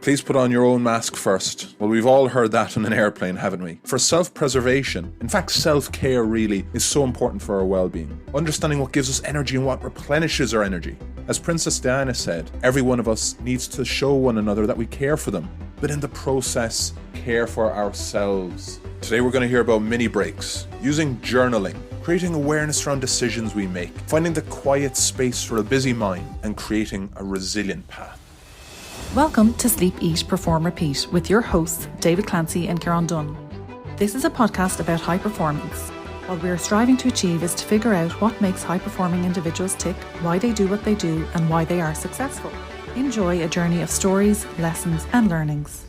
Please put on your own mask first. Well, we've all heard that on an airplane, haven't we? For self-preservation, in fact self-care really, is so important for our well-being. Understanding what gives us energy and what replenishes our energy. As Princess Diana said, every one of us needs to show one another that we care for them, but in the process, care for ourselves. Today we're going to hear about mini breaks, using journaling, creating awareness around decisions we make, finding the quiet space for a busy mind, and creating a resilient path. Welcome to Sleep, Eat, Perform, Repeat with your hosts, David Clancy and Kieran Dunn. This is a podcast about high performance. What we are striving to achieve is to figure out what makes high-performing individuals tick, why they do what they do, and why they are successful. Enjoy a journey of stories, lessons, and learnings.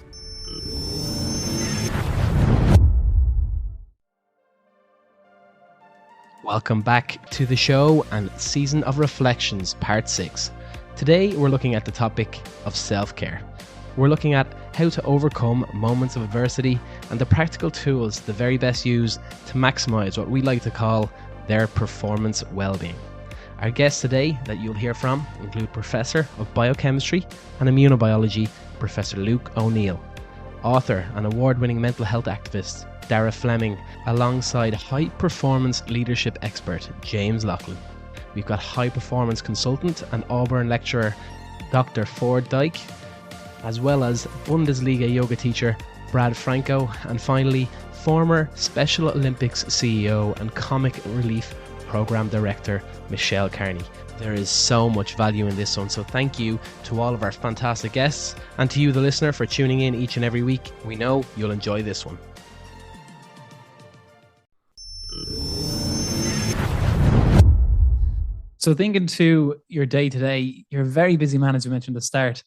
Welcome back to the show and Season of Reflections, Part 6. Today we're looking at the topic of self-care. We're looking at how to overcome moments of adversity and the practical tools the very best use to maximise what we like to call their performance well-being. Our guests today that you'll hear from include Professor of Biochemistry and Immunobiology, Professor Luke O'Neill, author and award-winning mental health activist, Daragh Fleming, alongside high-performance leadership expert, James Laughlin. We've got high-performance consultant and Auburn lecturer, Dr. Dyke, as well as Bundesliga yoga teacher, Brad Franco, and finally, former Special Olympics CEO and Comic Relief Program Director, Michelle Carney. There is so much value in this one, so thank you to all of our fantastic guests, and to you, the listener, for tuning in each and every week. We know you'll enjoy this one. So thinking to your day to day, you're a very busy man, as we mentioned at the start.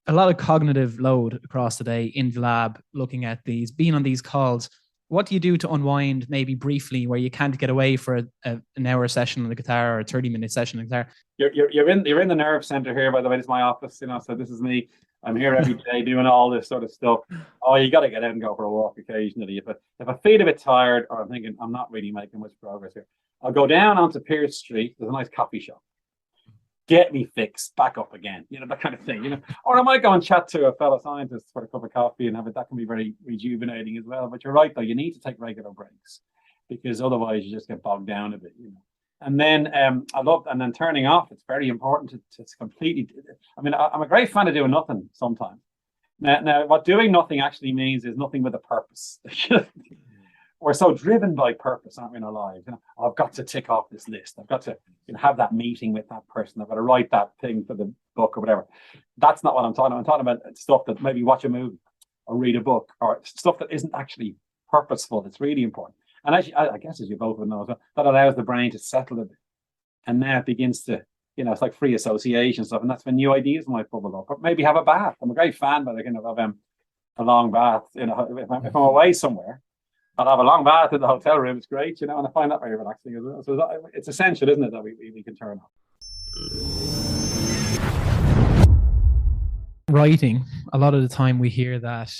A lot of cognitive load across the day in the lab, looking at these, being on these calls. What do you do to unwind, maybe briefly, where you can't get away for an hour session on the guitar or a 30-minute session on the guitar? You're in the nerve center here, by the way. This is my office, so this is me. I'm here every day doing all this sort of stuff. Oh, you got to get out and go for a walk occasionally. If I feel a bit tired, or I'm thinking I'm not really making much progress here, I'll go down onto Pierce Street. There's a nice coffee shop. Get me fixed, back up again. That kind of thing. Or I might go and chat to a fellow scientist for a cup of coffee and have it. That can be very rejuvenating as well. But you're right, though. You need to take regular breaks because otherwise you just get bogged down a bit. And then and then turning off. It's very important to completely. I'm a great fan of doing nothing sometimes. Now, what doing nothing actually means is nothing with a purpose. We're so driven by purpose, aren't we, in our lives? I've got to tick off this list. I've got to have that meeting with that person. I've got to write that thing for the book or whatever. That's not what I'm talking about. I'm talking about stuff that maybe watch a movie or read a book or stuff that isn't actually purposeful. It's really important. And actually, I guess as you both would know, that allows the brain to settle a bit. And now it begins to, it's like free association stuff. And that's when new ideas might bubble up. Or maybe have a bath. I'm a great fan, but of a long bath. If I'm away somewhere, I'll have a long bath in the hotel room. It's great, and I find that very relaxing as well. So it's essential, isn't it, that we can turn off. Writing, a lot of the time we hear that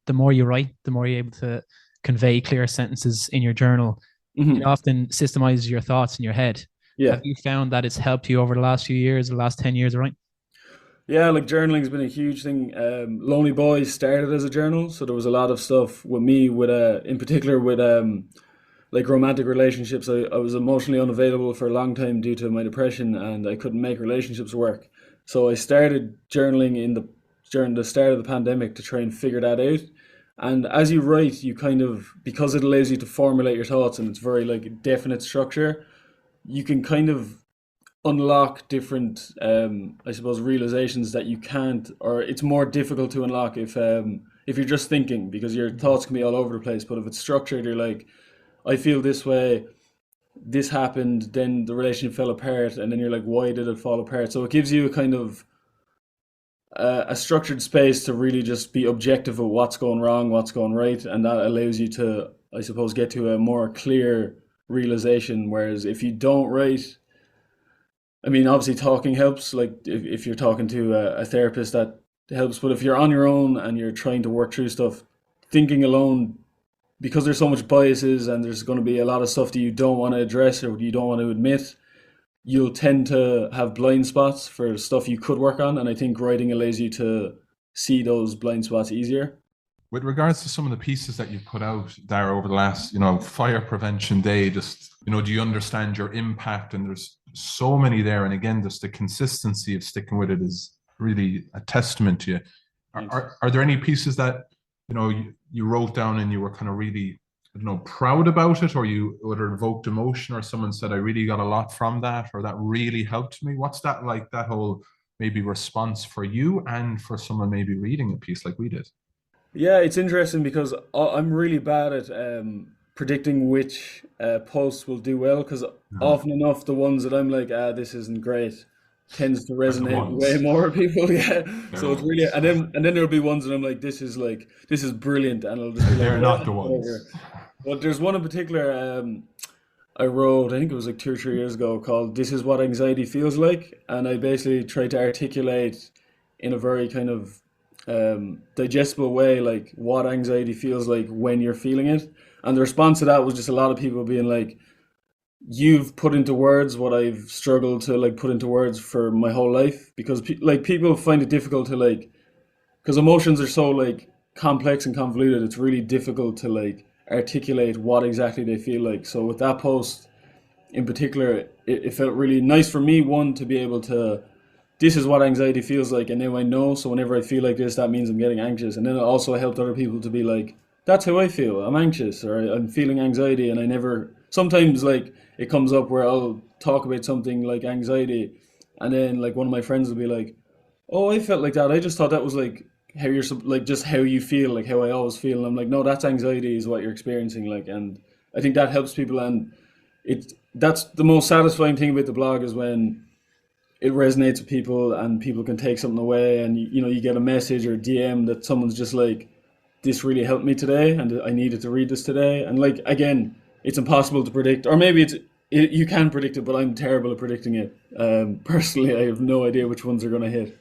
the more you write, the more you're able to convey clear sentences in your journal. Mm-hmm. It often systemizes your thoughts in your head. Yeah. Have you found that it's helped you over the last few years, the last 10 years of writing? Yeah, journaling's been a huge thing. Lonely Boys started as a journal, so there was a lot of stuff with me, in particular with romantic relationships. I was emotionally unavailable for a long time due to my depression, and I couldn't make relationships work. So I started journaling during the start of the pandemic to try and figure that out. And as you write, you kind of, because it allows you to formulate your thoughts and it's very definite structure, you can kind of unlock different realizations that you can't, or it's more difficult to unlock if you're just thinking, because your thoughts can be all over the place. But if it's structured, you're like, I feel this way, this happened, then the relationship fell apart, and then you're like, why did it fall apart? So it gives you a kind of a structured space to really just be objective of what's going wrong, what's going right, and that allows you to, get to a more clear realization. Whereas if you don't write, obviously talking helps. If you're talking to a therapist, that helps. But if you're on your own and you're trying to work through stuff, thinking alone, because there's so much biases and there's going to be a lot of stuff that you don't want to address or you don't want to admit, you'll tend to have blind spots for stuff you could work on. And I think writing allows you to see those blind spots easier. With regards to some of the pieces that you've put out, Daragh, over the last, Fire Prevention Day, just, do you understand your impact? And there's so many there. And again, just the consistency of sticking with it is really a testament to you. Are there any pieces that, you wrote down and you were kind of really, proud about it, or you would have evoked emotion, or someone said, I really got a lot from that, or that really helped me? What's that like, that whole maybe response for you and for someone maybe reading a piece like we did? Yeah, it's interesting because I'm really bad at predicting which posts will do well, because often enough the ones that I'm like, this isn't great, tends to resonate way more with people. Yeah, so it's really, and then there'll be ones that I'm like, this is brilliant, and I'll just be like, they're not the ones. But there's one in particular I wrote, I think it was like 2 or 3 years ago, called "This Is What Anxiety Feels Like," and I basically tried to articulate in a very kind of digestible way, like what anxiety feels like when you're feeling it. And the response to that was just a lot of people being like, you've put into words what I've struggled to like put into words for my whole life, because people find it difficult to like, because emotions are so like complex and convoluted, it's really difficult to like articulate what exactly they feel like. So with that post in particular, it felt really nice for me, one, to be able to, this is what anxiety feels like, and now I know, so whenever I feel like this, that means I'm getting anxious. And then it also helped other people to be like, that's how I feel, I'm anxious, or I'm feeling anxiety. And I never, sometimes like it comes up where I'll talk about something like anxiety, and then like one of my friends will be like, oh, I felt like that, I just thought that was like how you're like just how you feel, like how I always feel. And I'm like, no, that's anxiety is what you're experiencing. Like, and I think that helps people, and that's the most satisfying thing about the blog, is when it resonates with people and people can take something away, and you get a message or DM that someone's just like, this really helped me today and I needed to read this today. And like, again, it's impossible to predict, or maybe you can predict it, but I'm terrible at predicting it. Personally, I have no idea which ones are going to hit.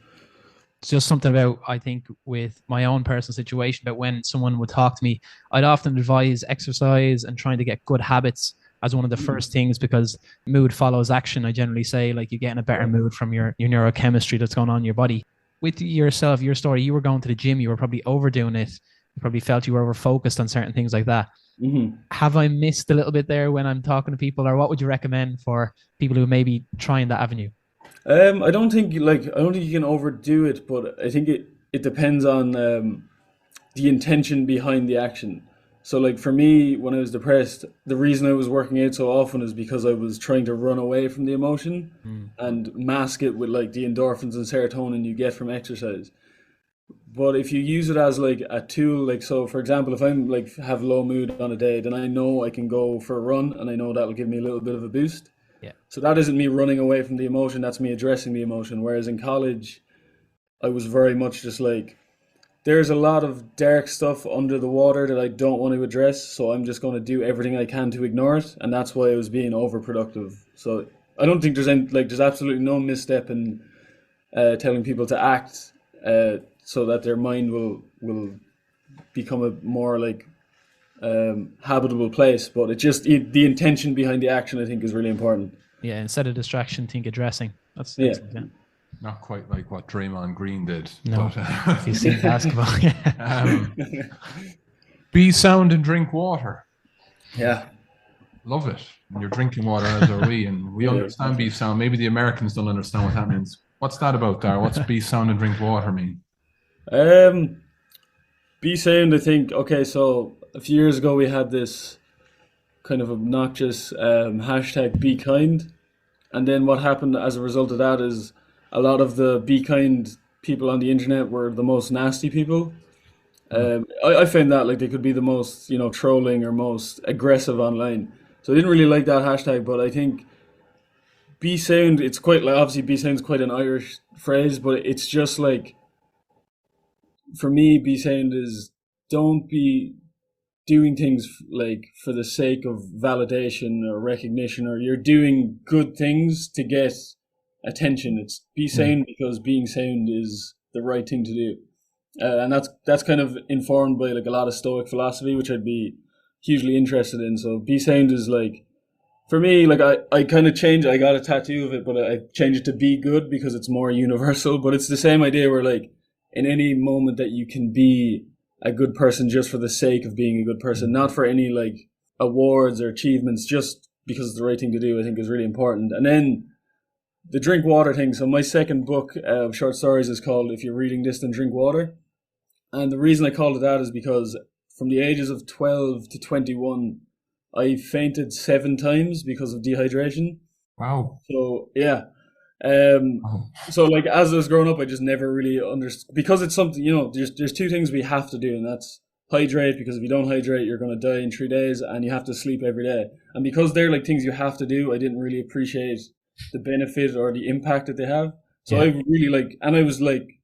It's just something about, I think, with my own personal situation, about when someone would talk to me, I'd often advise exercise and trying to get good habits as one of the first things, because mood follows action. I generally say, like, you get in a better mood from your neurochemistry that's going on in your body. With yourself, your story, you were going to the gym, you were probably overdoing it. You probably felt you were over focused on certain things like that. Mm-hmm. Have I missed a little bit there when I'm talking to people, or what would you recommend for people who may be trying that avenue? I don't think you can overdo it, but I think it depends on the intention behind the action. So like for me, when I was depressed, the reason I was working out so often is because I was trying to run away from the emotion and mask it with like the endorphins and serotonin you get from exercise. But if you use it as like a tool, like, so for example, if I'm like have low mood on a day, then I know I can go for a run and I know that'll give me a little bit of a boost. Yeah. So that isn't me running away from the emotion, that's me addressing the emotion. Whereas in college, I was very much just like, there's a lot of dark stuff under the water that I don't want to address, so I'm just going to do everything I can to ignore it, and that's why I was being overproductive. So I don't think there's absolutely no misstep in telling people to act so that their mind will become a more like habitable place. But the intention behind the action, I think, is really important. Yeah, instead of distraction, think addressing. That's excellent, yeah. Not quite like what Draymond Green did. No, but, if you see basketball. Be sound and drink water. Yeah. Love it. And you're drinking water, as are we, and we understand be sound. Maybe the Americans don't understand what that means. What's that about, Daragh? What's be sound and drink water mean? Be sound, I think, okay, so a few years ago we had this kind of obnoxious hashtag be kind. And then what happened as a result of that is a lot of the be kind people on the internet were the most nasty people. I found that like they could be the most, trolling or most aggressive online. So I didn't really like that hashtag, but I think be sound, it's quite like, obviously be sound's quite an Irish phrase, but it's just like, for me, be sound is don't be doing things like for the sake of validation or recognition, or you're doing good things to get attention. It's be sound because being sound is the right thing to do. And that's kind of informed by like a lot of Stoic philosophy, which I'd be hugely interested in. So be sound is like, for me, like I kind of changed, I got a tattoo of it, but I changed it to be good because it's more universal. But it's the same idea where like, in any moment that you can be a good person just for the sake of being a good person, not for any like awards or achievements, just because it's the right thing to do, I think is really important. And then the drink water thing. So my second book of short stories is called If You're Reading This, Then Drink Water. And the reason I called it that is because from the ages of 12 to 21, I fainted 7 times because of dehydration. Wow. So yeah. So like as I was growing up, I just never really understood, because it's something, you know, there's 2 things we have to do, and that's hydrate, because if you don't hydrate, you're going to die in 3 days, and you have to sleep every day. And because they're like things you have to do, I didn't really appreciate the benefit or the impact that they have. So I really like, and I was like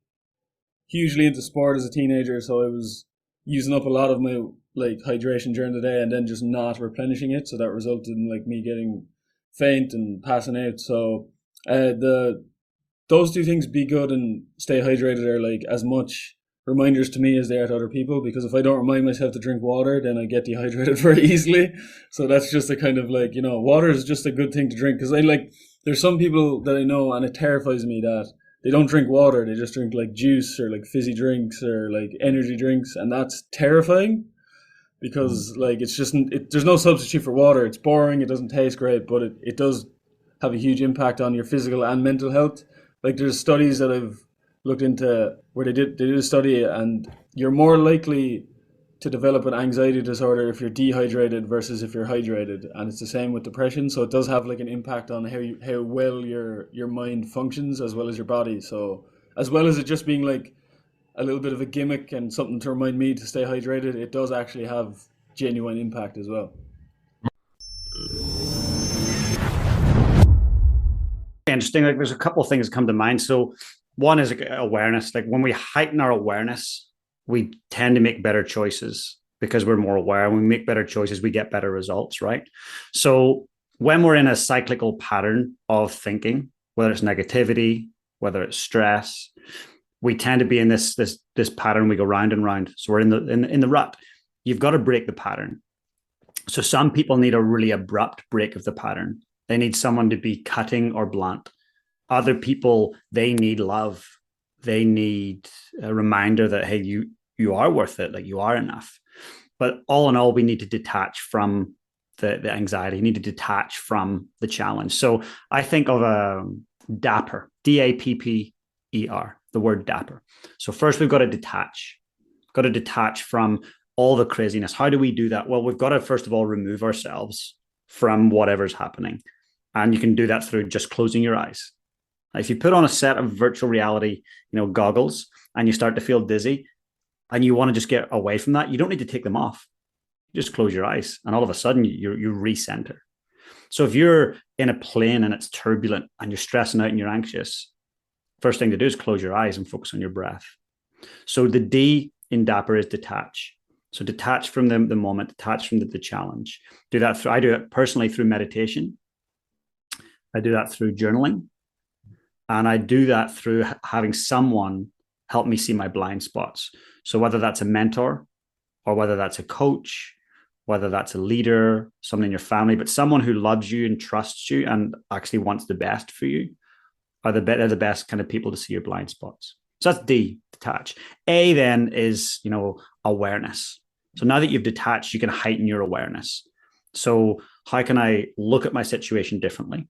hugely into sport as a teenager, so I was using up a lot of my like hydration during the day and then just not replenishing it, so that resulted in like me getting faint and passing out. So those 2 things, be good and stay hydrated, are like as much reminders to me as they are to other people, because if I don't remind myself to drink water, then I get dehydrated very easily. So that's just a kind of like, you know, water is just a good thing to drink, because I like, there's some people that I know, and it terrifies me that they don't drink water, they just drink like juice or like fizzy drinks or like energy drinks, and that's terrifying, because like it's just, there's no substitute for water. It's boring, it doesn't taste great, but it does have a huge impact on your physical and mental health. Like there's studies that I've looked into where they did a study, and you're more likely to develop an anxiety disorder if you're dehydrated versus if you're hydrated, and it's the same with depression. So it does have like an impact on how well your mind functions as well as your body. So as well as it just being like a little bit of a gimmick and something to remind me to stay hydrated, it does actually have genuine impact as well. Interesting. Like there's a couple of things that come to mind. So one is awareness. Like when we heighten our awareness, we tend to make better choices because we're more aware. When we make better choices, we get better results, right? So when we're in a cyclical pattern of thinking, whether it's negativity, whether it's stress, we tend to be in this pattern. We go round and round. So we're in the rut. You've got to break the pattern. So some people need a really abrupt break of the pattern. They need someone to be cutting or blunt. Other people, they need love. They need a reminder that, hey, you are worth it, like you are enough. But all in all, we need to detach from the anxiety. You need to detach from the challenge. So I think of a dapper, D-A-P-P-E-R, the word dapper. So first we've got to detach. Got to detach from all the craziness. How do we do that? Well, we've got to first of all remove ourselves from whatever's happening. And you can do that through just closing your eyes. If you put on a set of virtual reality, goggles, and you start to feel dizzy and you want to just get away from that, you don't need to take them off. Just close your eyes and all of a sudden you recenter. So if you're in a plane and it's turbulent and you're stressing out and you're anxious, first thing to do is close your eyes and focus on your breath. So the D in Dapper is detach. So detach from the moment, detach from the challenge. I do it personally through meditation. I do that through journaling. And I do that through having someone help me see my blind spots. So whether that's a mentor or whether that's a coach, whether that's a leader, someone in your family, but someone who loves you and trusts you and actually wants the best for you are the best kind of people to see your blind spots. So that's D, detach. A then is, awareness. So now that you've detached, you can heighten your awareness. So how can I look at my situation differently?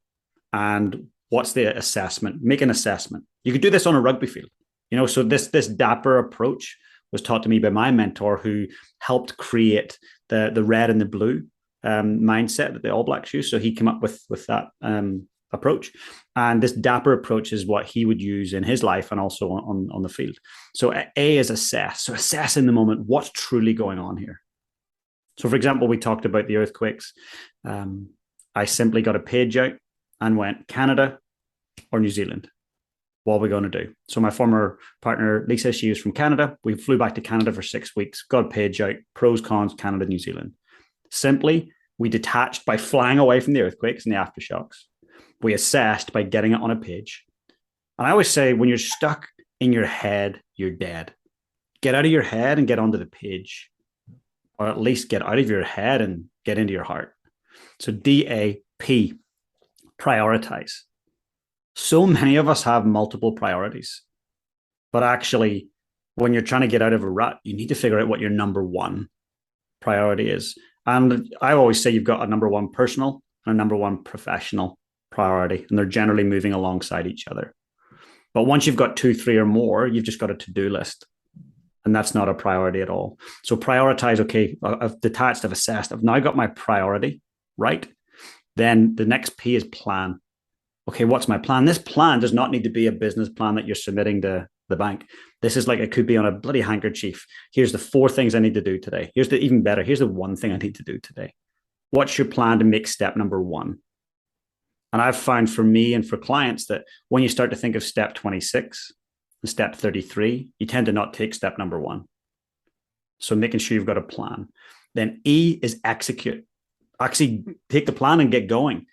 And what's the assessment? Make an assessment. You could do this on a rugby field. So this Dapper approach was taught to me by my mentor, who helped create the red and the blue mindset that the All Blacks use. So he came up with that approach. And this Dapper approach is what he would use in his life and also on the field. So A is assess. So assess in the moment what's truly going on here. So for example, we talked about the earthquakes. I simply got a page out and went, Canada or New Zealand? What are we going to do? So my former partner, Lisa, she was from Canada. We flew back to Canada for 6 weeks, got a page out, pros, cons, Canada, New Zealand. Simply, we detached by flying away from the earthquakes and the aftershocks. We assessed by getting it on a page. And I always say, when you're stuck in your head, you're dead. Get out of your head and get onto the page. Or at least get out of your head and get into your heart. So DAP, prioritize. So many of us have multiple priorities, but actually when you're trying to get out of a rut, you need to figure out what your number one priority is. And I always say you've got a number one personal and a number one professional priority, and they're generally moving alongside each other. But once you've got 2, 3 or more, you've just got a to-do list. And that's not a priority at all. So prioritize, okay, I've detached, I've assessed, I've now got my priority, right? Then the next P is plan. Okay, what's my plan? This plan does not need to be a business plan that you're submitting to the bank. This is like, it could be on a bloody handkerchief. Here's the 4 things I need to do today. Here's the even better. Here's the 1 thing I need to do today. What's your plan to make step number 1? And I've found for me and for clients that when you start to think of step 26 and step 33, you tend to not take step number 1. So making sure you've got a plan. Then E is execute. Actually take the plan and get going.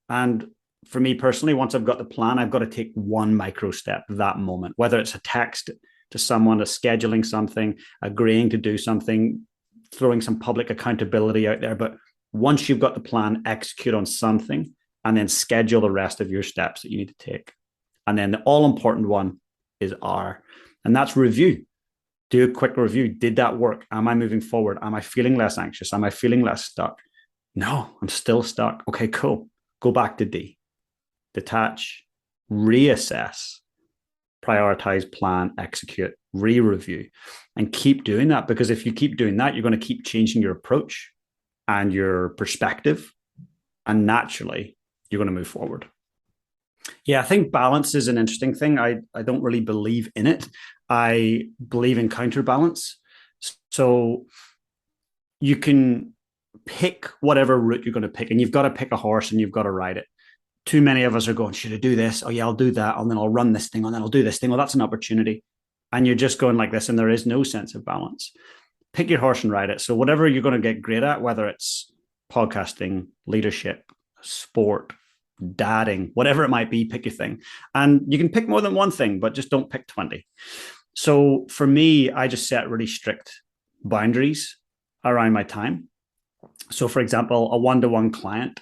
And for me personally, once I've got the plan, I've got to take 1 micro step that moment, whether it's a text to someone, to scheduling something, agreeing to do something, throwing some public accountability out there. But once you've got the plan, execute on something and then schedule the rest of your steps that you need to take. And then the all important one is R, and that's review. Do a quick review. Did that work? Am I moving forward? Am I feeling less anxious? Am I feeling less stuck? No, I'm still stuck. Okay, cool. Go back to D. Detach, reassess, prioritize, plan, execute, re-review, and keep doing that. Because if you keep doing that, you're going to keep changing your approach and your perspective, and naturally, you're going to move forward. Yeah, I think balance is an interesting thing. I don't really believe in it. I believe in counterbalance. So you can pick whatever route you're going to pick, and you've got to pick a horse and you've got to ride it. Too many of us are going, should I do this? Oh yeah, I'll do that. And then I'll run this thing. And then I'll do this thing. Well, that's an opportunity. And you're just going like this, and there is no sense of balance. Pick your horse and ride it. So whatever you're going to get great at, whether it's podcasting, leadership, sport, dadding, whatever it might be, pick your thing. And you can pick more than one thing, but just don't pick 20. So for me, I just set really strict boundaries around my time. So for example, a one-to-one client,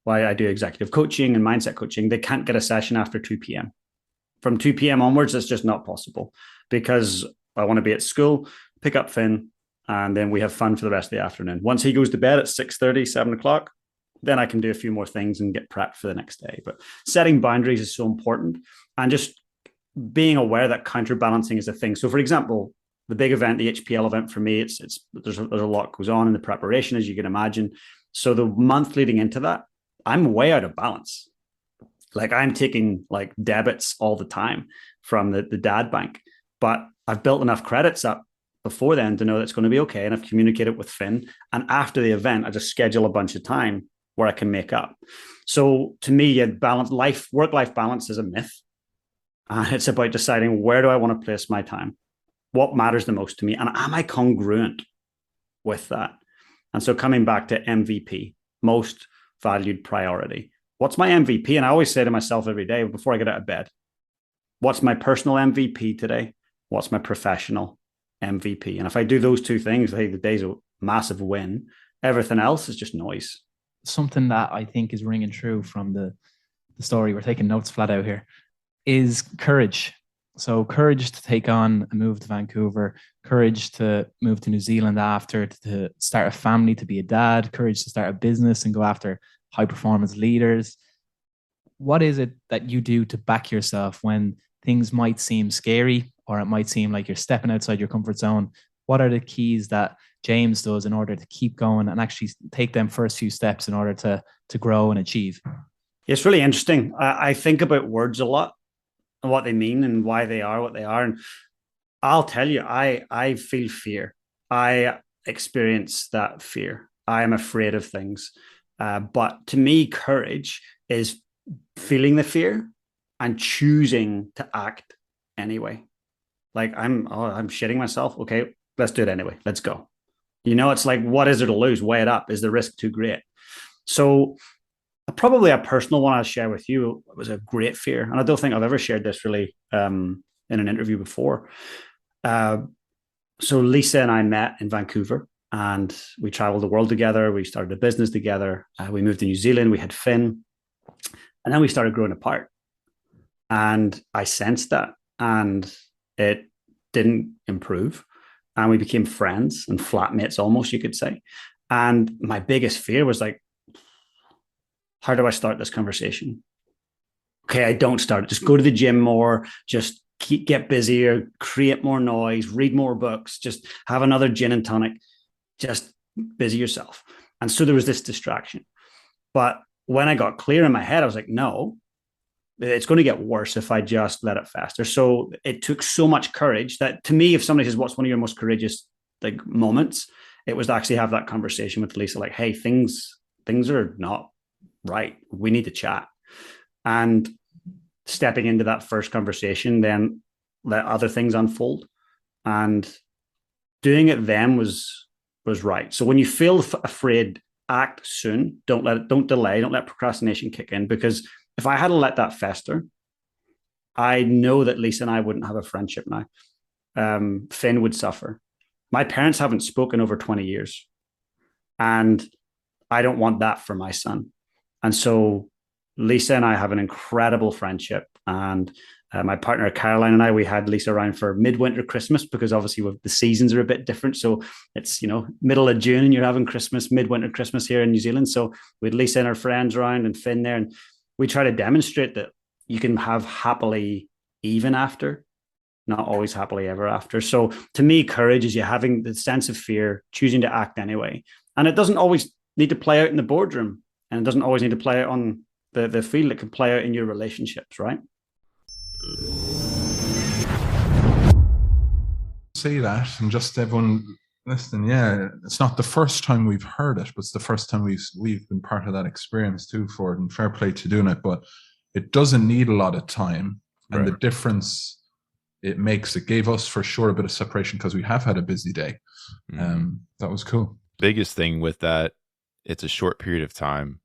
why I do executive coaching and mindset coaching, they can't get a session after 2 p.m. From 2 p.m. onwards, it's just not possible because I want to be at school, pick up Finn, and then we have fun for the rest of the afternoon. Once he goes to bed at 6:30, 7 o'clock, then I can do a few more things and get prepped for the next day. But setting boundaries is so important, and just being aware that counterbalancing is a thing. So for example, the big event, the HPL event for me, there's a lot goes on in the preparation, as you can imagine. So the month leading into that, I'm way out of balance. Like I'm taking like debits all the time from the dad bank, but I've built enough credits up before then to know that it's going to be okay. And I've communicated with Finn. And after the event, I just schedule a bunch of time where I can make up. So to me, work-life balance is a myth. And it's about deciding, where do I want to place my time? What matters the most to me? And am I congruent with that? And so coming back to MVP, most valued priority. What's my MVP? And I always say to myself every day before I get out of bed, what's my personal MVP today? What's my professional MVP? And if I do those 2 things, hey, the day's a massive win. Everything else is just noise. Something that I think is ringing true from the story, we're taking notes flat out here, is courage. So courage to take on a move to Vancouver, courage to move to New Zealand after, to start a family, to be a dad, courage to start a business and go after high performance leaders. What is it that you do to back yourself when things might seem scary or it might seem like you're stepping outside your comfort zone? What are the keys that James does in order to keep going and actually take them first few steps in order to grow and achieve? It's really interesting. I think about words a lot and what they mean and why they are what they are. And I'll tell you, I feel fear. I experience that fear. I am afraid of things. But to me, courage is feeling the fear and choosing to act anyway. Like I'm shitting myself. Okay, let's do it anyway. Let's go. It's like, what is there to lose? Weigh it up. Is the risk too great? So probably a personal one I'll share with you was a great fear. And I don't think I've ever shared this really in an interview before. So Lisa and I met in Vancouver and we traveled the world together. We started a business together. We moved to New Zealand. We had Finn. And then we started growing apart. And I sensed that. And it didn't improve. And we became friends and flatmates almost, you could say. And my biggest fear was like, how do I start this conversation? Okay, I don't start it. Just go to the gym more, just get busier, create more noise, read more books, just have another gin and tonic, just busy yourself. And so there was this distraction. But when I got clear in my head, I was like, no, it's going to get worse if I just let it fester. So it took so much courage that, to me, if somebody says, what's one of your most courageous like moments, it was to actually have that conversation with Lisa, like, hey, things are not right. We need to chat. And stepping into that first conversation, then let other things unfold. And doing it then was right. So when you feel afraid, act soon. Don't delay. Don't let procrastination kick in, because if I had let that fester, I know that Lisa and I wouldn't have a friendship now. Finn would suffer. My parents haven't spoken over 20 years. And I don't want that for my son. And so Lisa and I have an incredible friendship. And my partner, Caroline, and I, we had Lisa around for midwinter Christmas, because obviously the seasons are a bit different. So it's, middle of June and you're having Christmas, midwinter Christmas here in New Zealand. So we had Lisa and her friends around and Finn there. And we try to demonstrate that you can have happily even after, not always happily ever after. So to me, courage is you having the sense of fear, choosing to act anyway. And it doesn't always need to play out in the boardroom, and it doesn't always need to play out on the field. It can play out in your relationships, right? Say that, and just everyone listening, yeah, it's not the first time we've heard it, but it's the first time we've been part of that experience too, Ford, and fair play to doing it. But it doesn't need a lot of time, and the difference it makes, it gave us for sure a bit of separation, because we have had a busy day. That was cool. Biggest thing with that, it's a short period of time,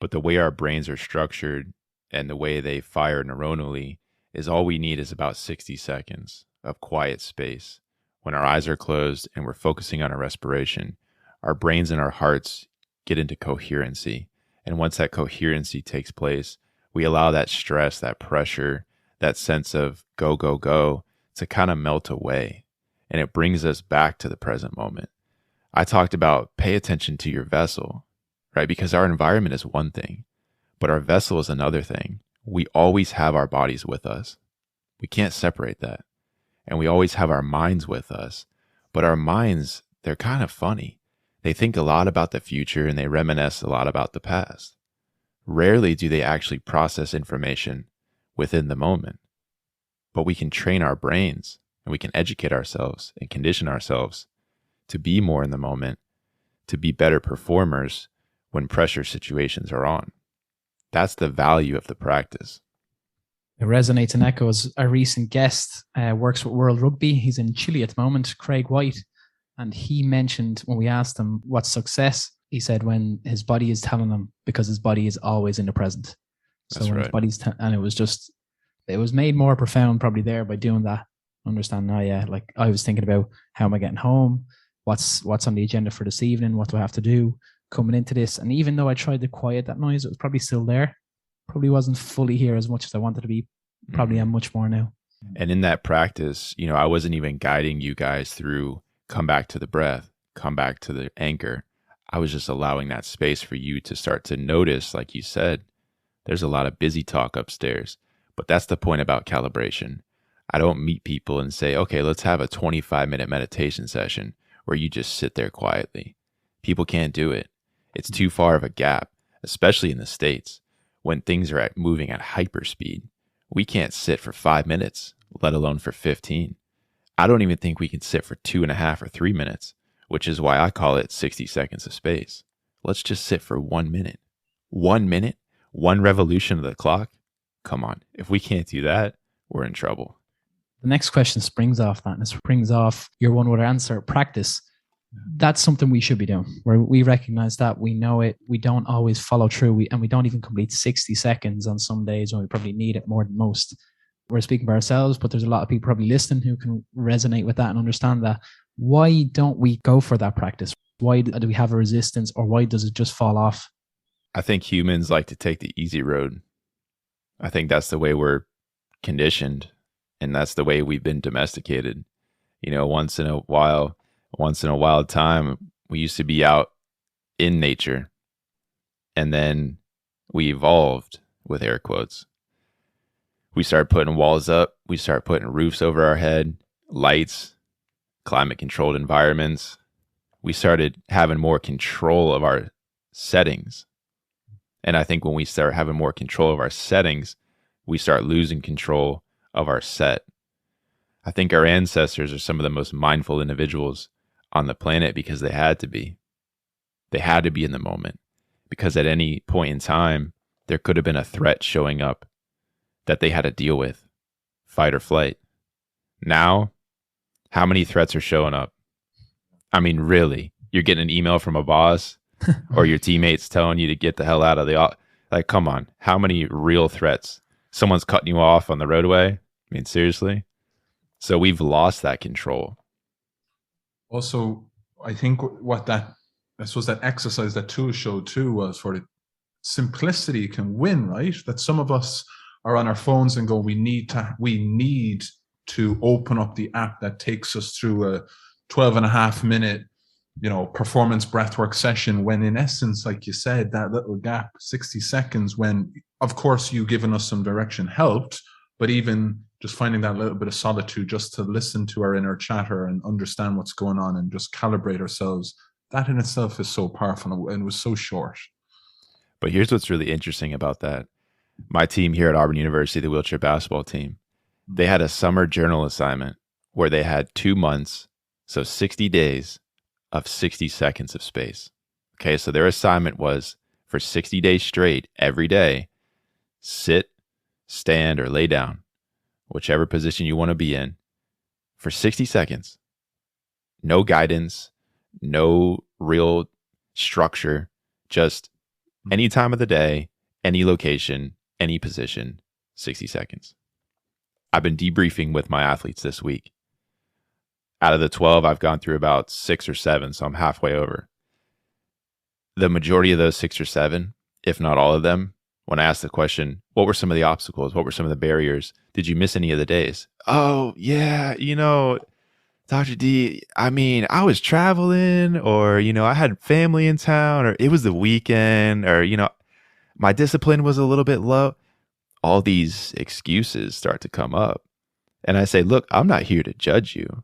but the way our brains are structured and the way they fire neuronally is all we need is about 60 seconds of quiet space. When our eyes are closed and we're focusing on our respiration, our brains and our hearts get into coherency. And once that coherency takes place, we allow that stress, that pressure, that sense of go, go, go to kind of melt away. And it brings us back to the present moment. I talked about pay attention to your vessel, right? Because our environment is one thing, but our vessel is another thing. We always have our bodies with us. We can't separate that. And we always have our minds with us. But our minds, they're kind of funny. They think a lot about the future and they reminisce a lot about the past. Rarely do they actually process information within the moment. But we can train our brains and we can educate ourselves and condition ourselves to be more in the moment, to be better performers when pressure situations are on. That's the value of the practice. It resonates and echoes. Our recent guest works with World Rugby. He's in Chile at the moment, Craig White. And he mentioned, when we asked him what's success, he said when his body is telling him, because his body is always in the present. So That's when right. his body's, and it was made more profound probably there by doing that. Understand now, yeah. Like I was thinking about, how am I getting home? What's on the agenda for this evening? What do I have to do coming into this? And even though I tried to quiet that noise, it was probably still there. Probably wasn't fully here as much as I wanted to be. Probably am much more now. And in that practice, I wasn't even guiding you guys through come back to the breath, come back to the anchor. I was just allowing that space for you to start to notice, like you said, there's a lot of busy talk upstairs. But that's the point about calibration. I don't meet people and say, okay, let's have a 25-minute meditation session where you just sit there quietly. People can't do it. It's too far of a gap, especially in the States, when things are moving at hyperspeed. We can't sit for 5 minutes, let alone for 15. I don't even think we can sit for 2.5 or 3 minutes, which is why I call it 60 seconds of space. Let's just sit for 1 minute. 1 minute, one revolution of the clock. Come on. If we can't do that, we're in trouble. The next question springs off that, and it springs off your one word answer, practice. That's something we should be doing, where we recognize that, we know it, we don't always follow through, and we don't even complete 60 seconds on some days when we probably need it more than most. We're speaking by ourselves, but there's a lot of people probably listening who can resonate with that and understand that. Why don't we go for that practice? Why do we have a resistance, or why does it just fall off? I think humans like to take the easy road. I think that's the way we're conditioned, and that's the way we've been domesticated. Once in a wild time, we used to be out in nature, and then we evolved, with air quotes. We started putting walls up. We started putting roofs over our head, lights, climate controlled environments. We started having more control of our settings. And I think when we start having more control of our settings, we start losing control of our set. I think our ancestors are some of the most mindful individuals on the planet because they had to be. They had to be in the moment, because at any point in time, there could have been a threat showing up that they had to deal with, fight or flight. Now, how many threats are showing up? I mean, really, you're getting an email from a boss or your teammates telling you to get the hell out of the office. Like, come on, how many real threats? Someone's cutting you off on the roadway? I mean, seriously? So we've lost that control. Also, I think I suppose that exercise that tool showed too was for the simplicity can win, right? That some of us are on our phones and go, we need to open up the app that takes us through a 12.5 minute, performance breathwork session, when in essence, like you said, that little gap, 60 seconds, when of course you giving us some direction helped, but even just finding that little bit of solitude just to listen to our inner chatter and understand what's going on and just calibrate ourselves, that in itself is so powerful, and it was so short. But here's what's really interesting about that. My team here at Auburn University, the wheelchair basketball team, they had a summer journal assignment where they had 2 months, so 60 days of 60 seconds of space. Okay, so their assignment was for 60 days straight, every day, sit, stand, or lay down, whichever position you want to be in, for 60 seconds. No guidance, no real structure, just any time of the day, any location, any position, 60 seconds. I've been debriefing with my athletes this week. Out of the 12, I've gone through about 6 or 7, so I'm halfway over. The majority of those 6 or 7, if not all of them, when I asked the question, what were some of the obstacles? What were some of the barriers? Did you miss any of the days? Oh, yeah, Dr. D, I mean, I was traveling, or, I had family in town, or it was the weekend, or, my discipline was a little bit low. All these excuses start to come up. And I say, look, I'm not here to judge you.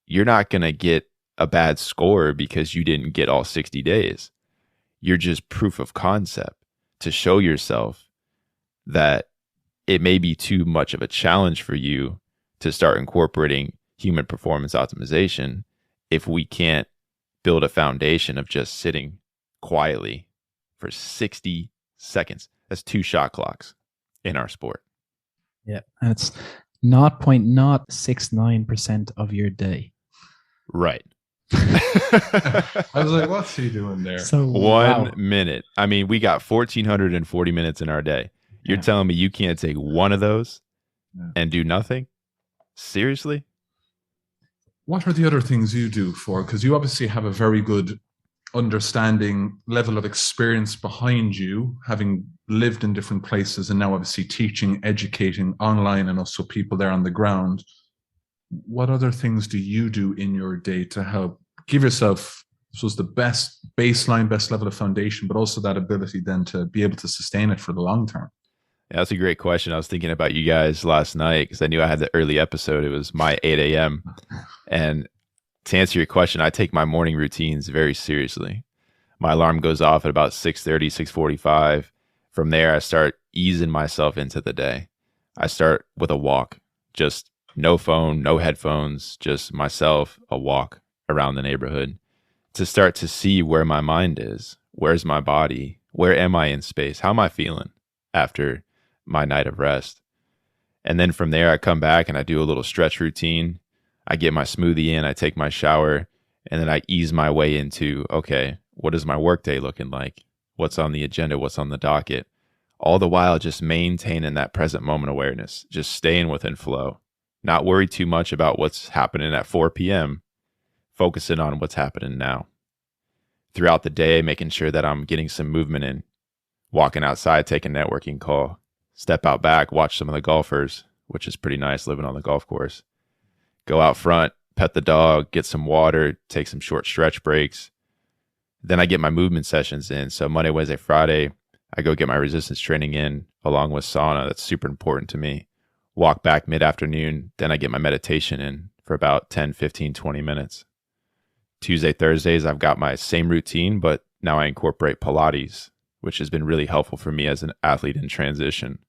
You're not going to get a bad score because you didn't get all 60 days. You're just proof of concept to show yourself that it may be too much of a challenge for you to start incorporating human performance optimization if we can't build a foundation of just sitting quietly for 60 seconds. That's 2 shot clocks in our sport. Yeah, and it's 0.069% of your day. Right. I was like, what's he doing there? So 1 minute. I mean, we got 1,440 minutes in our day. You're telling me you can't take one of those and do nothing? Seriously? What are the other things you do for? Because you obviously have a very good understanding level of experience behind you, having lived in different places and now obviously teaching, educating online, and also people there on the ground. What other things do you do in your day to help give yourself, I suppose, the best baseline, best level of foundation, but also that ability then to be able to sustain it for the long term? Yeah, that's a great question. I was thinking about you guys last night because I knew I had the early episode. It was my 8 a.m. And to answer your question, I take my morning routines very seriously. My alarm goes off at about 6:30, 6:45. From there, I start easing myself into the day. I start with a walk, just no phone, no headphones, just myself, a walk around the neighborhood to start to see where my mind is. Where's my body? Where am I in space? How am I feeling after my night of rest? And then from there, I come back and I do a little stretch routine. I get my smoothie in, I take my shower, and then I ease my way into, okay, what is my workday looking like? What's on the agenda? What's on the docket? All the while just maintaining that present moment awareness, just staying within flow, not worry too much about what's happening at 4 p.m., focusing on what's happening now. Throughout the day, making sure that I'm getting some movement in, walking outside, take a networking call, step out back, watch some of the golfers, which is pretty nice living on the golf course. go out front, pet the dog, get some water, take some short stretch breaks. Then I get my movement sessions in. So Monday, Wednesday, Friday, I go get my resistance training in along with sauna. That's super important to me. Walk back mid-afternoon. Then I get my meditation in for about 10, 15, 20 minutes. Tuesday, Thursdays, I've got my same routine, but now I incorporate Pilates, which has been really helpful for me as an athlete in transition.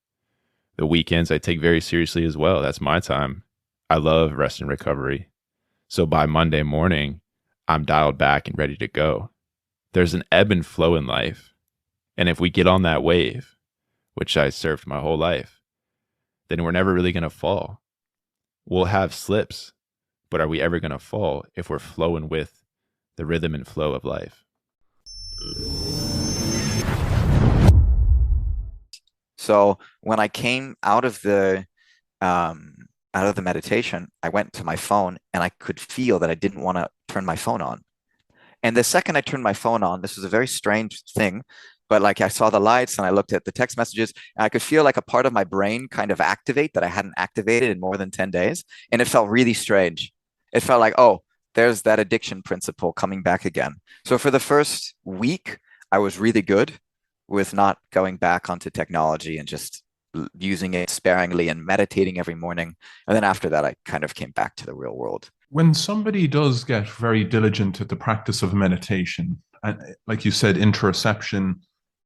The weekends I take very seriously as well. That's my time. I love rest and recovery. So by Monday morning, I'm dialed back and ready to go. There's an ebb and flow in life. And if we get on that wave, which I surfed my whole life, then we're never really going to fall. We'll have slips, but are we ever going to fall if we're flowing with the rhythm and flow of life? So when I came out of the meditation, I went to my phone and I could feel that I didn't want to turn my phone on. And the second I turned my phone on, this was a very strange thing, but like I saw the lights and I looked at the text messages and I could feel like a part of my brain kind of activate that I hadn't activated in more than 10 days. And it felt really strange. It felt like, oh, there's that addiction principle coming back again. So for the first week, I was really good with not going back onto technology and just using it sparingly and meditating every morning. And then after that, I kind of came back to the real world. When somebody does get very diligent at the practice of meditation, and like you said, interoception,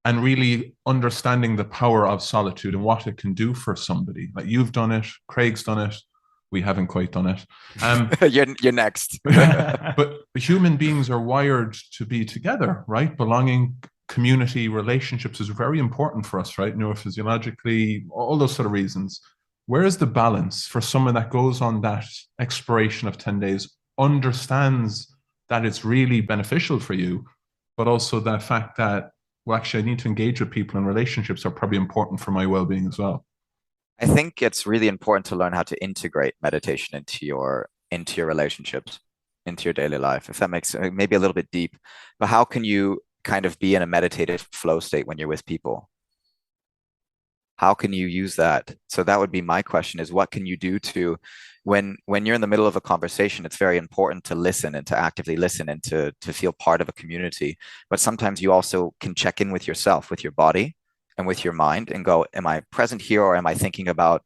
and really understanding the power of solitude and what it can do for somebody, like you've done it, Craig's done it, we haven't quite done it. You're next. But human beings are wired to be together, right? Belonging, community, relationships is very important for us, right? Neurophysiologically, all those sort of reasons. Where is the balance for someone that goes on that exploration of 10 days, understands that it's really beneficial for you, but also the fact that, well, actually, I need to engage with people and relationships are probably important for my well-being as well? I think it's really important to learn how to integrate meditation into your relationships, into your daily life. If that makes maybe a little bit deep, but how can you kind of be in a meditative flow state when you're with people? How can you use that? So that would be my question: is what can you do to, when you're in the middle of a conversation, it's very important to listen and to actively listen and to feel part of a community. But sometimes you also can check in with yourself, with your body and with your mind and go, am I present here or am I thinking about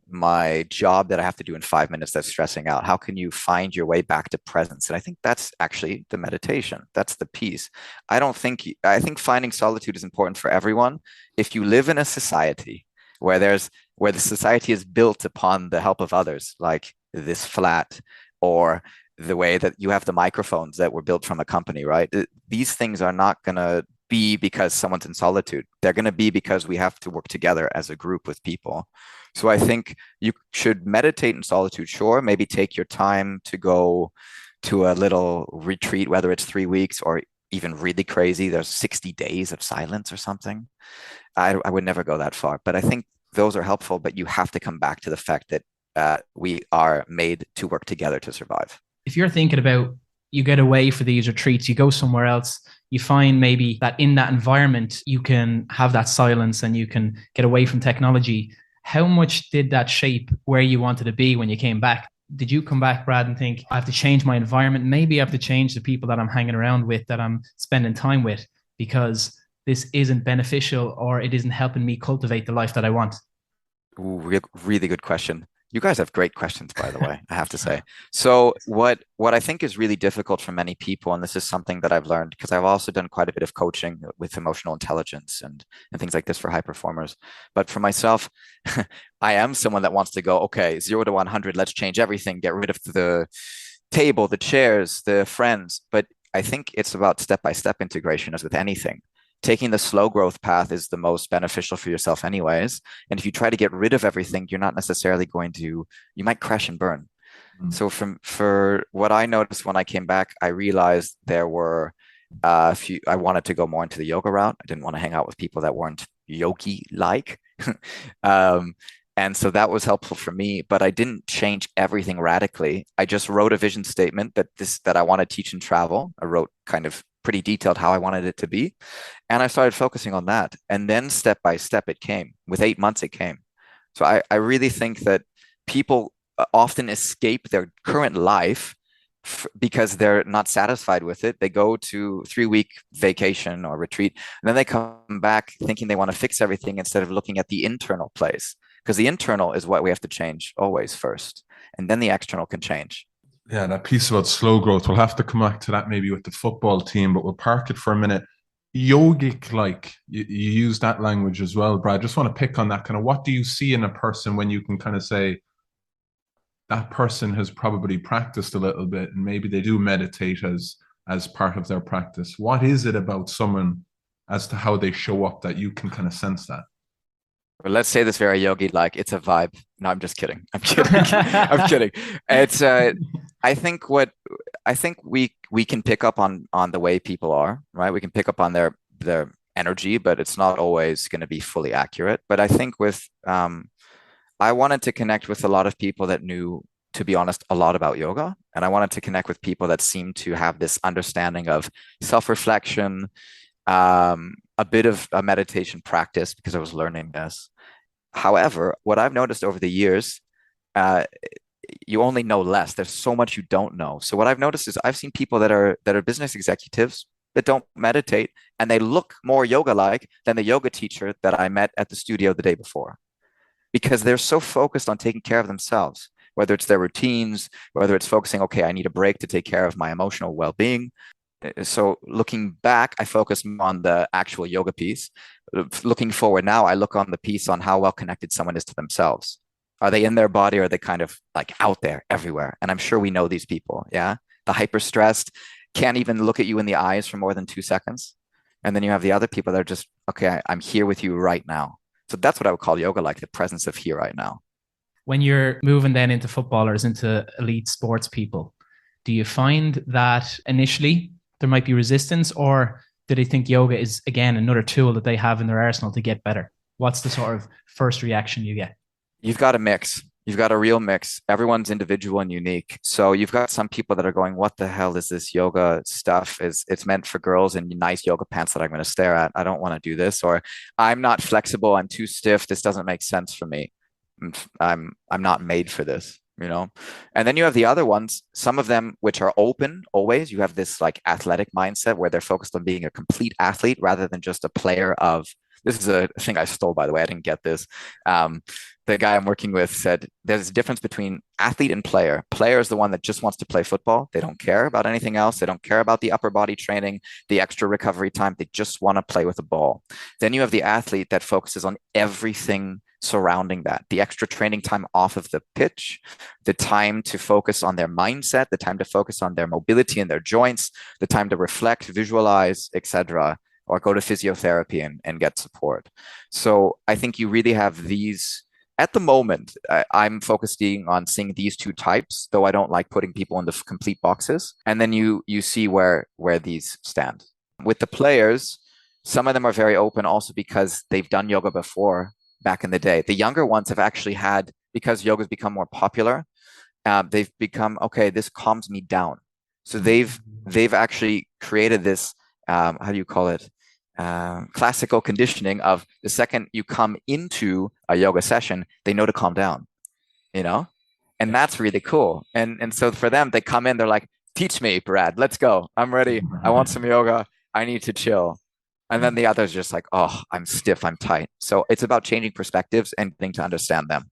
my job that I have to do in 5 minutes that's stressing out? How can you find your way back to presence? And I think that's actually the meditation. That's the piece. I think finding solitude is important for everyone. If you live in a society where the society is built upon the help of others, like this flat, or the way that you have the microphones that were built from a company, right? These things are not going to be because someone's in solitude. They're going to be because we have to work together as a group with people. So I think you should meditate in solitude, sure. Maybe take your time to go to a little retreat, whether it's 3 weeks or even really crazy. There's 60 days of silence or something. I would never go that far, but I think those are helpful, but you have to come back to the fact that we are made to work together to survive. If you're thinking about, you get away for these retreats, you go somewhere else, you find maybe that in that environment, you can have that silence and you can get away from technology. How much did that shape where you wanted to be when you came back? Did you come back, Brad, and think, I have to change my environment? Maybe I have to change the people that I'm hanging around with, that I'm spending time with, because this isn't beneficial or it isn't helping me cultivate the life that I want? Ooh, really good question. You guys have great questions, by the way, I have to say. So what I think is really difficult for many people, and this is something that I've learned because I've also done quite a bit of coaching with emotional intelligence and things like this for high performers. But for myself, I am someone that wants to go, okay, 0 to 100, let's change everything, get rid of the table, the chairs, the friends. But I think it's about step-by-step integration, as with anything. Taking the slow growth path is the most beneficial for yourself anyways. And if you try to get rid of everything, you're not necessarily you might crash and burn. Mm-hmm. So for what I noticed when I came back, I realized there were I wanted to go more into the yoga route. I didn't want to hang out with people that weren't yogi-like. And so that was helpful for me, but I didn't change everything radically. I just wrote a vision statement that I want to teach and travel. I wrote kind of pretty detailed how I wanted it to be. And I started focusing on that. And then step by step, it came. With 8 months, it came. So I really think that people often escape their current life because they're not satisfied with it. They go to 3-week vacation or retreat, and then they come back thinking they want to fix everything instead of looking at the internal place, because the internal is what we have to change always first, and then the external can change. Yeah, that piece about slow growth, we'll have to come back to that maybe with the football team, but we'll park it for a minute. Yogic, like you use that language as well, Brad. Just want to pick on that. Kind of, what do you see in a person when you can kind of say that person has probably practiced a little bit and maybe they do meditate as part of their practice? What is it about someone as to how they show up that you can kind of sense that? Well, let's say this very yogi like, it's a vibe. No, I'm just kidding. I'm kidding. I'm kidding. It's I think we can pick up on the way people are, right? We can pick up on their energy, but it's not always going to be fully accurate. But I think with I wanted to connect with a lot of people that knew, to be honest, a lot about yoga. And I wanted to connect with people that seemed to have this understanding of self-reflection, a bit of a meditation practice, because I was learning this. However, what I've noticed over the years, you only know less. There's so much you don't know. So what I've noticed is I've seen people that are business executives that don't meditate, and they look more yoga-like than the yoga teacher that I met at the studio the day before, because they're so focused on taking care of themselves, whether it's their routines, whether it's focusing, okay, I need a break to take care of my emotional well-being. So looking back, I focus on the actual yoga piece. Looking forward now, I look on the piece on how well connected someone is to themselves. Are they in their body, or are they kind of like out there everywhere? And I'm sure we know these people, yeah? The hyper-stressed, can't even look at you in the eyes for more than 2 seconds. And then you have the other people that are just, okay, I'm here with you right now. So that's what I would call yoga, like the presence of here right now. When you're moving then into footballers, into elite sports people, do you find that initially there might be resistance, or do they think yoga is, again, another tool that they have in their arsenal to get better? What's the sort of first reaction you get? You've got a mix. You've got a real mix. Everyone's individual and unique. So you've got some people that are going, what the hell is this yoga stuff? It's meant for girls in nice yoga pants that I'm going to stare at. I don't want to do this. Or I'm not flexible. I'm too stiff. This doesn't make sense for me. I'm not made for this, you know? And then you have the other ones, some of them which are open always. You have this like athletic mindset where they're focused on being a complete athlete rather than just a player of, this is a thing I stole, by the way. I didn't get this. The guy I'm working with said there's a difference between athlete and player. Player is the one that just wants to play football. They don't care about anything else. They don't care about the upper body training, the extra recovery time. They just want to play with a ball. Then you have the athlete that focuses on everything surrounding that, the extra training time off of the pitch, the time to focus on their mindset, the time to focus on their mobility and their joints, the time to reflect, visualize, etc., or go to physiotherapy and get support. So I think you really have these. At the moment, I'm focusing on seeing these two types, though I don't like putting people into complete boxes. And then you see where these stand. With the players, some of them are very open also because they've done yoga before back in the day. The younger ones have actually had, because yoga's become more popular, they've become, okay, this calms me down. So they've actually created this, how do you call it? Classical conditioning of the second you come into a yoga session, they know to calm down, you know? And that's really cool. And so for them, they come in, they're like, teach me, Brad, let's go. I'm ready. I want some yoga. I need to chill. And then the others just like, oh, I'm stiff, I'm tight. So it's about changing perspectives and getting to understand them.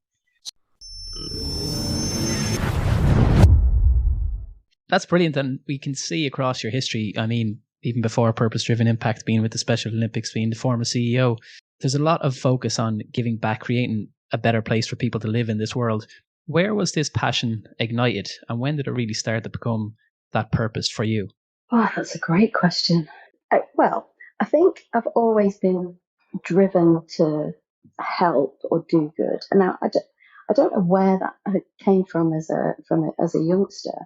That's brilliant. And we can see across your history, I mean, even before Purpose-Driven Impact, being with the Special Olympics, being the former CEO, there's a lot of focus on giving back, creating a better place for people to live in this world. Where was this passion ignited, and when did it really start to become that purpose for you? Oh, that's a great question. I think I've always been driven to help or do good. And now I don't know where that came from as a youngster,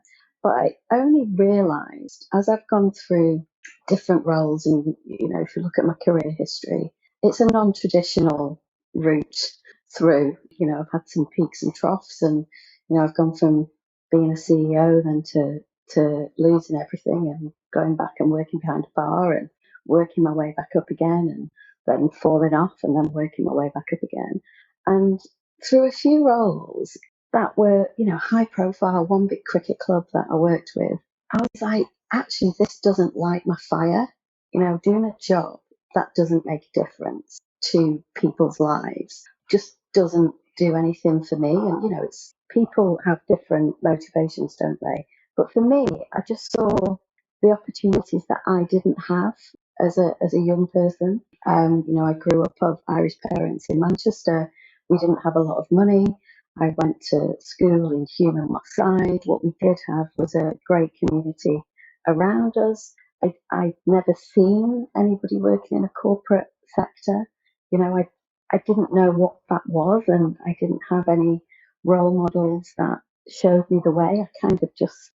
but I only realised as I've gone through different roles, and if you look at my career history, it's a non-traditional route through. I've had some peaks and troughs, and I've gone from being a CEO then to losing everything and going back and working behind a bar and working my way back up again, and then falling off and then working my way back up again. And through a few roles, that were, high profile, one big cricket club that I worked with, I was like, actually, this doesn't light my fire. Doing a job that doesn't make a difference to people's lives just doesn't do anything for me. And, it's people have different motivations, don't they? But for me, I just saw the opportunities that I didn't have as a young person. I grew up of Irish parents in Manchester. We didn't have a lot of money. I went to school in Hume Moss Side. What we did have was a great community around us. I'd never seen anybody working in a corporate sector. I didn't know what that was, and I didn't have any role models that showed me the way. I just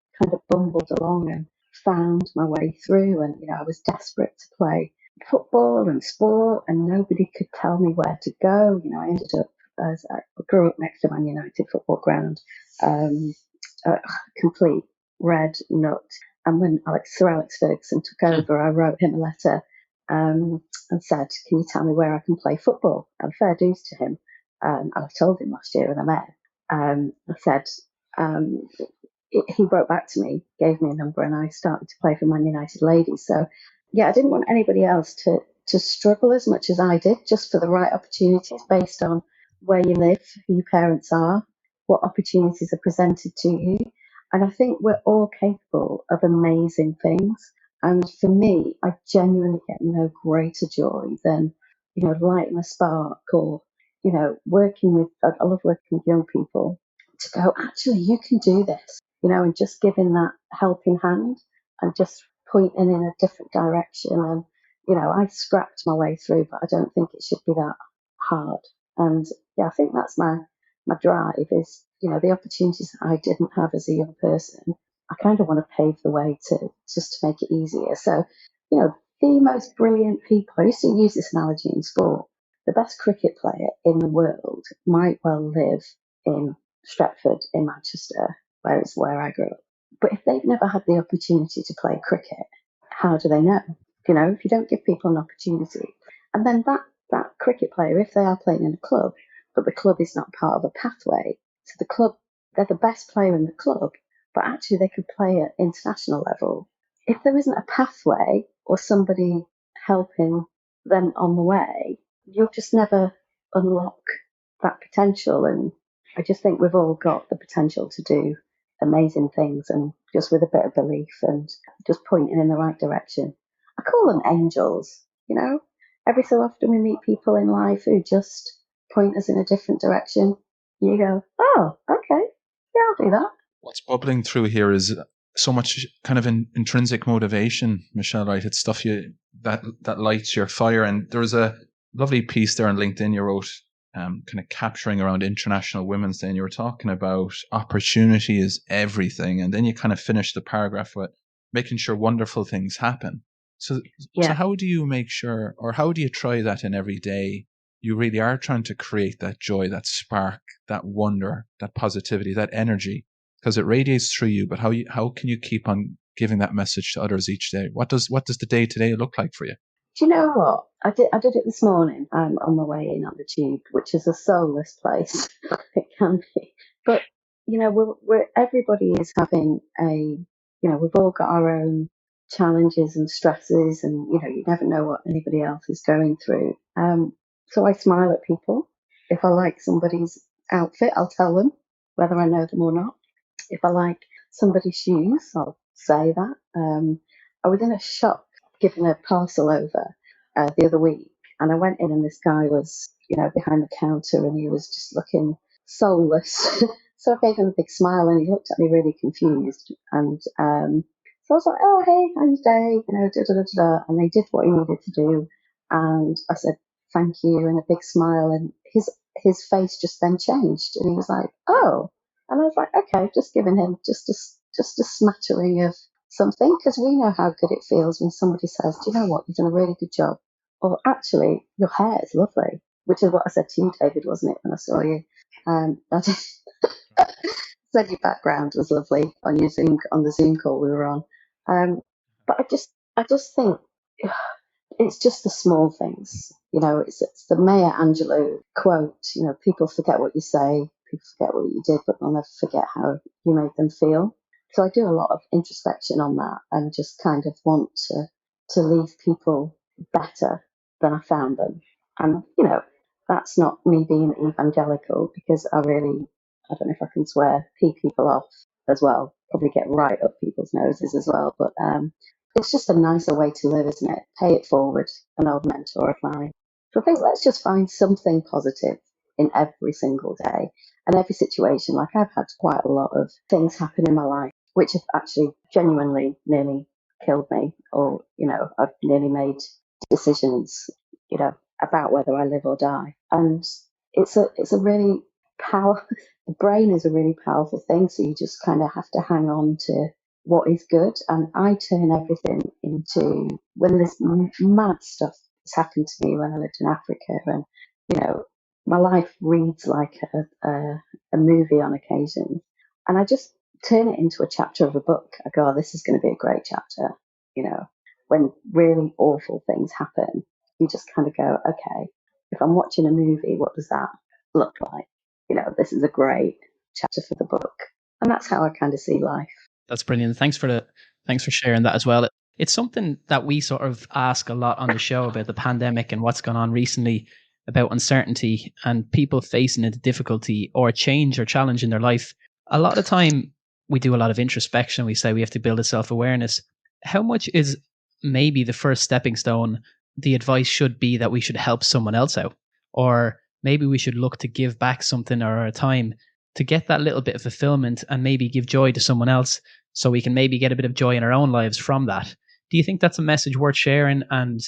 bumbled along and found my way through. And, I was desperate to play football and sport, and nobody could tell me where to go. I ended up, as I grew up next to Man United football ground, a complete red nut. And when Sir Alex Ferguson took over, I wrote him a letter and said, can you tell me where I can play football? And fair dues to him. And I told him last year when I met him. I said, he wrote back to me, gave me a number, and I started to play for Man United ladies. So, yeah, I didn't want anybody else to struggle as much as I did, just for the right opportunities based on where you live, who your parents are, what opportunities are presented to you. And I think we're all capable of amazing things. And for me, I genuinely get no greater joy than, lighting a spark or, working with, I love working with young people to go, actually, you can do this, and just giving that helping hand and just pointing in a different direction. And, I scrapped my way through, but I don't think it should be that hard. And yeah, I think that's my drive is, the opportunities that I didn't have as a young person. I kind of want to pave the way to make it easier. So, the most brilliant people, I used to use this analogy in sport, the best cricket player in the world might well live in Stretford in Manchester, where I grew up. But if they've never had the opportunity to play cricket, how do they know? If you don't give people an opportunity. And then that cricket player, if they are playing in a club, but the club is not part of a pathway, so the club, they're the best player in the club, but actually they could play at international level. If there isn't a pathway or somebody helping them on the way, you'll just never unlock that potential. And I just think we've all got the potential to do amazing things, and just with a bit of belief and just pointing in the right direction. I call them angels, Every so often we meet people in life who just point us in a different direction. You go, oh, okay, yeah, I'll do that. What's bubbling through here is so much kind of intrinsic motivation, Michelle, right? It's stuff that lights your fire. And there was a lovely piece there on LinkedIn you wrote, kind of capturing around International Women's Day, and you were talking about opportunity is everything. And then you kind of finished the paragraph with making sure wonderful things happen. So how do you make sure, or how do you try that in every day? You really are trying to create that joy, that spark, that wonder, that positivity, that energy, because it radiates through you. But how can you keep on giving that message to others each day? What does the day today look like for you? Do you know what? I did it this morning on my way in on the tube, which is a soulless place. It can be. But, we're everybody is having we've all got our own challenges and stresses, and, you never know what anybody else is going through. So I smile at people. If I like somebody's outfit, I'll tell them whether I know them or not. If I like somebody's shoes, I'll say that. I was in a shop giving a parcel over the other week, and I went in and this guy was, behind the counter, and he was just looking soulless. So I gave him a big smile, and he looked at me really confused. And so I was like, oh, hey, how's your day? And they did what he needed to do. And I said, thank you, and a big smile. And his face just then changed, and he was like, oh. And I was like, okay, just giving him just a smattering of something, because we know how good it feels when somebody says, do you know what, you've done a really good job. Or actually, your hair is lovely, which is what I said to you, David, wasn't it, when I saw you? I just said your background was lovely on the Zoom call we were on. But I just think it's just the small things. It's the Maya Angelou quote, people forget what you say, people forget what you did, but they'll never forget how you made them feel. So I do a lot of introspection on that and just kind of want to leave people better than I found them. And, that's not me being evangelical, because I don't know if I can swear, pee people off as well, probably get right up people's noses as well. But it's just a nicer way to live, isn't it? Pay it forward, an old mentor of mine. So I think let's just find something positive in every single day and every situation. Like, I've had quite a lot of things happen in my life which have actually genuinely nearly killed me, or, I've nearly made decisions, about whether I live or die. And it's a really the brain is a really powerful thing. So you just kind of have to hang on to what is good. And I turn everything into, when this mad stuff has happened to me when I lived in Africa, and, my life reads like a movie on occasion. And I just turn it into a chapter of a book. I go, oh, this is going to be a great chapter. When really awful things happen, you just kind of go, okay, if I'm watching a movie, what does that look like? This is a great chapter for the book. And that's how I kind of see life. That's brilliant. Thanks for sharing that as well. It's something that we sort of ask a lot on the show about the pandemic and what's gone on recently, about uncertainty and people facing into difficulty or change or challenge in their life. A lot of time we do a lot of introspection. We say we have to build a self-awareness. How much is maybe the first stepping stone? The advice should be that we should help someone else out, or maybe we should look to give back something or our time to get that little bit of fulfillment and maybe give joy to someone else, so we can maybe get a bit of joy in our own lives from that. Do you think that's a message worth sharing? And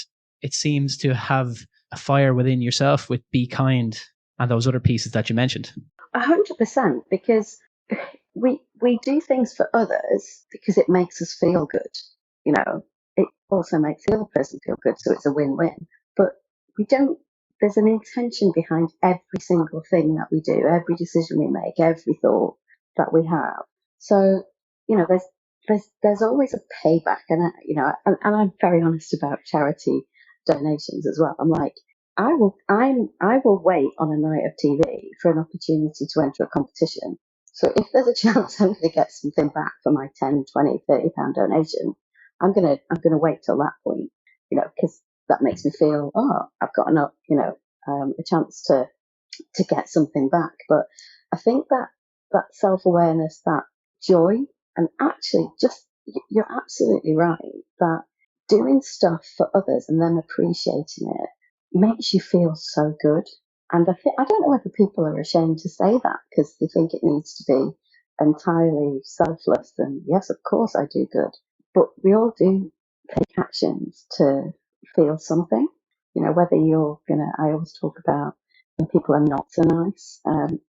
it seems to have a fire within yourself with Be Kind and those other pieces that you mentioned. 100%, because we do things for others because it makes us feel good. It also makes the other person feel good, so it's a win-win. But there's an intention behind every single thing that we do, every decision we make, every thought that we have. So, there's always a payback, and I'm very honest about charity donations as well. I'm like, I will wait on a night of TV for an opportunity to enter a competition. So if there's a chance I'm going to get something back for my 10, 20, 30 pound donation, I'm going to wait till that point, because that makes me feel, I've got enough, a chance to get something back. But I think that self-awareness, that joy, and actually you're absolutely right that doing stuff for others and them appreciating it makes you feel so good. And I don't know whether people are ashamed to say that because they think it needs to be entirely selfless. And yes, of course I do good, but we all do take actions to feel something. Whether I always talk about when people are not so nice,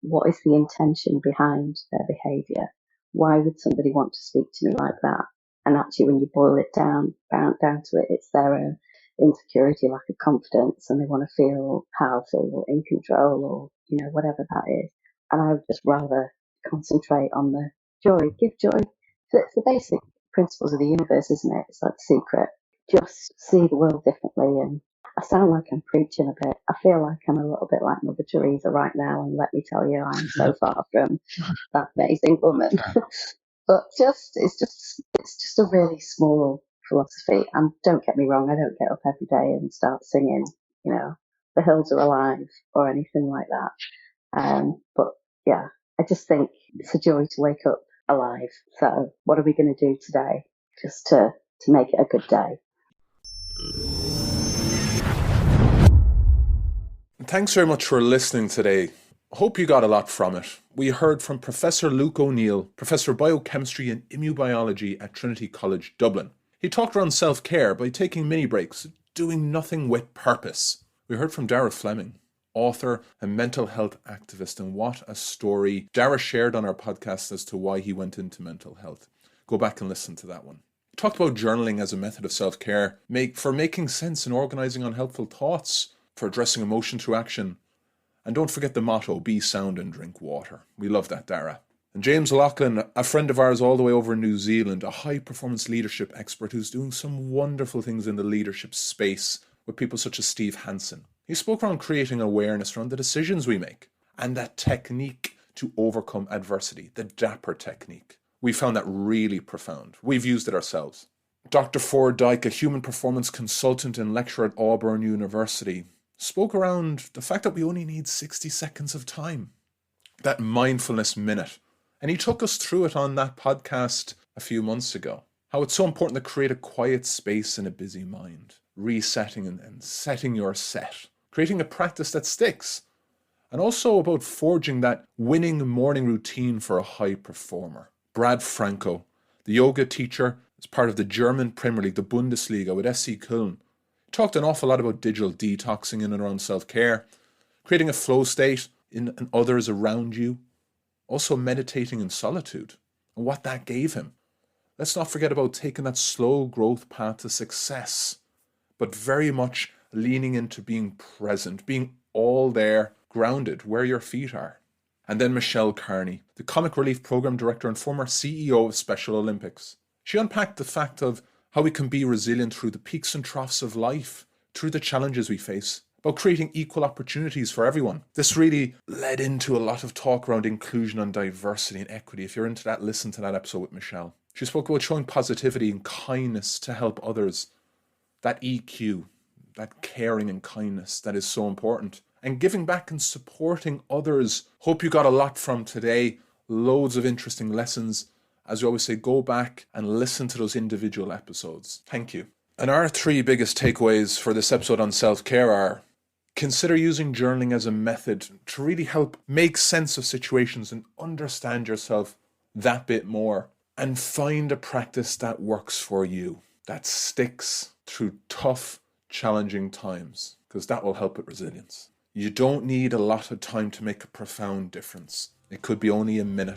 what is the intention behind their behaviour? Why would somebody want to speak to me like that? And actually, when you boil it down to it, it's their own insecurity, lack of confidence, and they want to feel powerful or in control, or whatever that is. And I would just rather concentrate on the joy, give joy. So it's the basic principles of the universe, isn't it? It's like the secret. Just see the world differently. And I sound like I'm preaching a bit. I feel like I'm a little bit like Mother Teresa right now, and let me tell you, I'm so far from that amazing woman. But it's just a really small philosophy. And don't get me wrong, I don't get up every day and start singing, The Hills Are Alive or anything like that. But yeah, I just think it's a joy to wake up alive. So what are we going to do today just to make it a good day? Thanks very much for listening today. Hope you got a lot from it. We heard from Professor Luke O'Neill, Professor of Biochemistry and Immunobiology at Trinity College, Dublin. He talked around self-care by taking mini breaks, doing nothing with purpose. We heard from Daragh Fleming, author and mental health activist, and what a story Daragh shared on our podcast as to why he went into mental health. Go back and listen to that one. He talked about journaling as a method of self-care, for making sense and organising unhelpful thoughts, for addressing emotion through action. And don't forget the motto, be sound and drink water. We love that, Daragh. And James Laughlin, a friend of ours all the way over in New Zealand, a high-performance leadership expert who's doing some wonderful things in the leadership space with people such as Steve Hansen. He spoke around creating awareness around the decisions we make and that technique to overcome adversity, the DAPPER technique. We found that really profound. We've used it ourselves. Dr. Dyke, a human performance consultant and lecturer at Auburn University, spoke around the fact that we only need 60 seconds of time, that mindfulness minute. And he took us through it on that podcast a few months ago. How it's so important to create a quiet space in a busy mind, resetting and setting your set, creating a practice that sticks, and also about forging that winning morning routine for a high performer. Brad Franco, the yoga teacher, as part of the German Premier League, the Bundesliga with SC Köln, talked an awful lot about digital detoxing in and around self-care, creating a flow state in and others around you, also meditating in solitude, and what that gave him. Let's not forget about taking that slow growth path to success, but very much leaning into being present, being all there, grounded where your feet are. And then Michelle Carney, the Comic Relief Program Director and former CEO of Special Olympics. She unpacked the fact of how we can be resilient through the peaks and troughs of life, through the challenges we face, about creating equal opportunities for everyone. This really led into a lot of talk around inclusion and diversity and equity. If you're into that, listen to that episode with Michelle. She spoke about showing positivity and kindness to help others. That EQ, that caring and kindness that is so important. And giving back and supporting others. Hope you got a lot from today. Loads of interesting lessons. As we always say, go back and listen to those individual episodes. Thank you. And our 3 biggest takeaways for this episode on self-care are: consider using journaling as a method to really help make sense of situations and understand yourself that bit more. And find a practice that works for you, that sticks through tough, challenging times, because that will help with resilience. You don't need a lot of time to make a profound difference. It could be only a minute,